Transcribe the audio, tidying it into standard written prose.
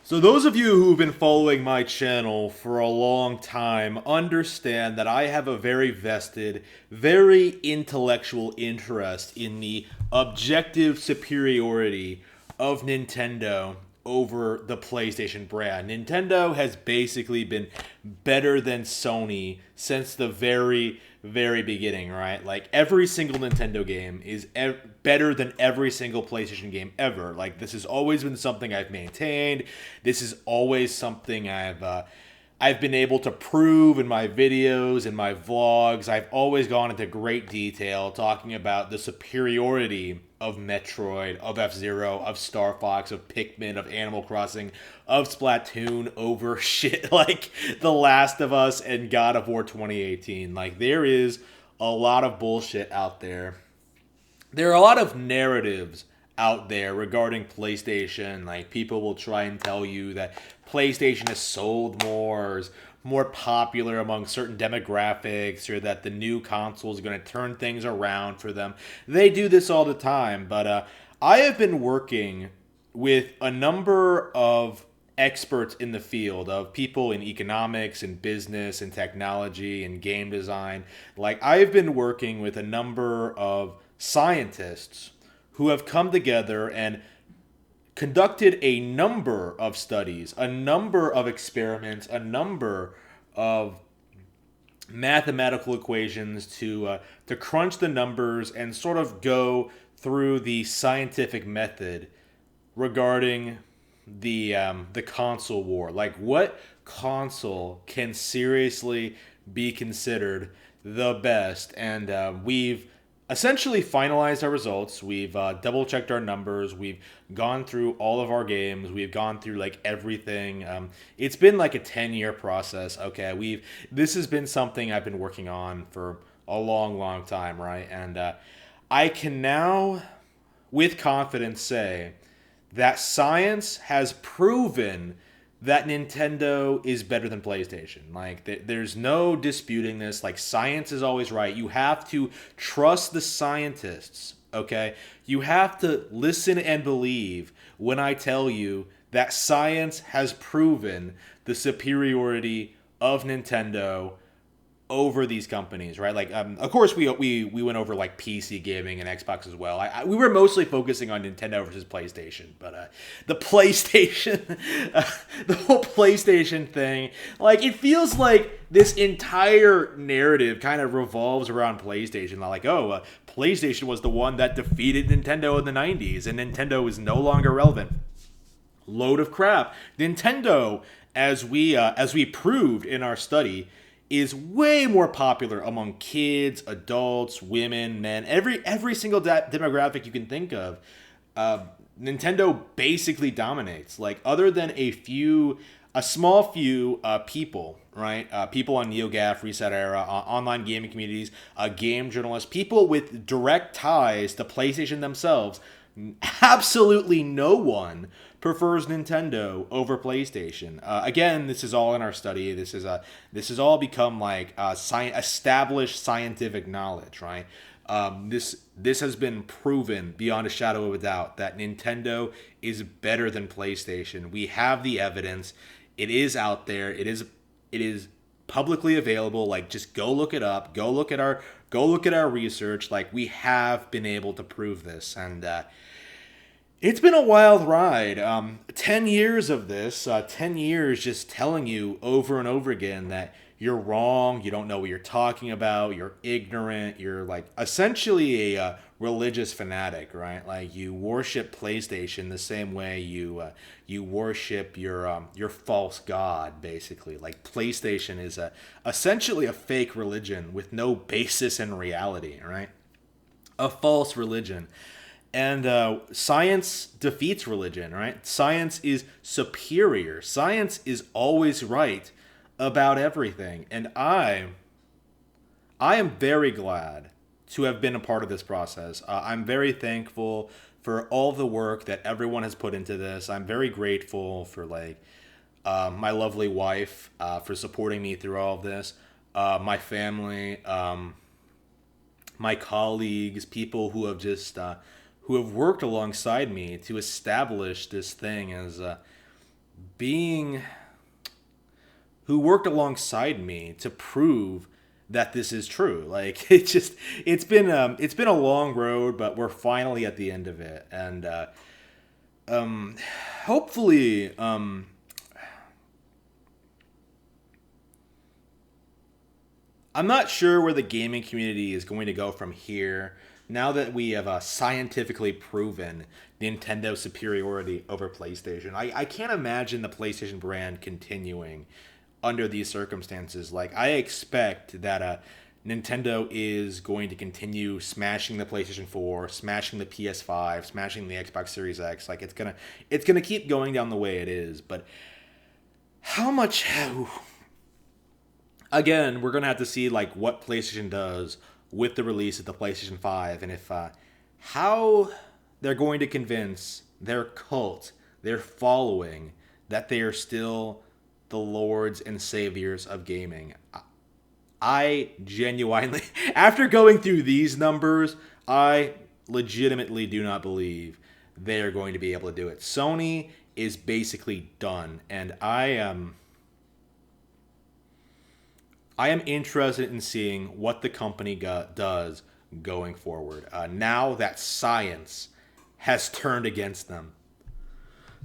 So, those of you who've been following my channel for a long time understand that I have a very vested, very intellectual interest in the objective superiority of Nintendo over the PlayStation brand. Nintendo has basically been better than Sony since the very beginning, right? Like every single Nintendo game is better than every single PlayStation game ever. Like this has always been something I've maintained. This is always something I've been able to prove in my videos and my vlogs. I've always gone into great detail talking about the superiority of Metroid, of F-Zero, of Star Fox, of Pikmin, of Animal Crossing, of Splatoon over shit like The Last of Us and God of War 2018. Like there is a lot of bullshit out there. There are a lot of narratives out there regarding PlayStation. Like people will try and tell you that PlayStation has sold more, is more popular among certain demographics, or that the new console is going to turn things around for them. They do this all the time, but I have been working with a number of experts in the field of people in economics and business and technology and game design. Like I've been working with a number of scientists who have come together and conducted a number of studies, a number of experiments, a number of mathematical equations to crunch the numbers and sort of go through the scientific method regarding the console war. Like, what console can seriously be considered the best? And we've essentially finalized our results. We've double checked our numbers. We've gone through all of our games. We've gone through like everything. It's been like a 10-year process. Okay, we've this has been something I've been working on for a long time, right? And I can now, with confidence, say that science has proven that Nintendo is better than PlayStation. Like, there's no disputing this. Like, science is always right. You have to trust the scientists, okay? You have to listen and believe when I tell you that science has proven the superiority of Nintendo over these companies, right? Like, of course, we went over like PC gaming and Xbox as well. We were mostly focusing on Nintendo versus PlayStation, but the PlayStation, the whole PlayStation thing, like it feels like this entire narrative kind of revolves around PlayStation. Like, oh, PlayStation was the one that defeated Nintendo in the '90s, and Nintendo is no longer relevant. Load of crap. Nintendo, as we proved in our study, is way more popular among kids, adults, women, men, every single demographic you can think of. Nintendo basically dominates. Like other than a small few people, right? People on NeoGAF, Reset Era, online gaming communities, game journalists, people with direct ties to PlayStation themselves. Absolutely no one prefers Nintendo over PlayStation. Again, this is all in our study. This has all become like established scientific knowledge, right? This has been proven beyond a shadow of a doubt that Nintendo is better than PlayStation. We have the evidence. It is out there. It is publicly available. Like just go look it up. Go look at our research. Like we have been able to prove this, and it's been a wild ride. 10 years of this, 10 years just telling you over and over again that you're wrong, you don't know what you're talking about, you're ignorant, you're like essentially a religious fanatic, right? Like you worship PlayStation the same way you worship your false god, basically. Like PlayStation is essentially a fake religion with no basis in reality, right? A false religion. And science defeats religion, right? Science is superior. Science is always right about everything. And I am very glad to have been a part of this process. I'm very thankful for all the work that everyone has put into this. I'm very grateful for like my lovely wife for supporting me through all of this. My family, my colleagues, people who have worked alongside me to establish this thing being who worked alongside me to prove that this is true. Like it's been a long road, but we're finally at the end of it, and um, hopefully I'm not sure where the gaming community is going to go from here. Now that we have scientifically proven Nintendo's superiority over PlayStation, I can't imagine the PlayStation brand continuing under these circumstances. Like, I expect that Nintendo is going to continue smashing the PlayStation 4, smashing the PS5, smashing the Xbox Series X. Like, it's gonna keep going down the way it is. But how much? Again, we're gonna have to see like what PlayStation does with the release of the PlayStation 5, and if how they're going to convince their cult, their following, that they are still the lords and saviors of gaming. I genuinely, after going through these numbers, I legitimately do not believe they are going to be able to do it. Sony is basically done, and I am interested in seeing what the company does going forward. Now that science has turned against them.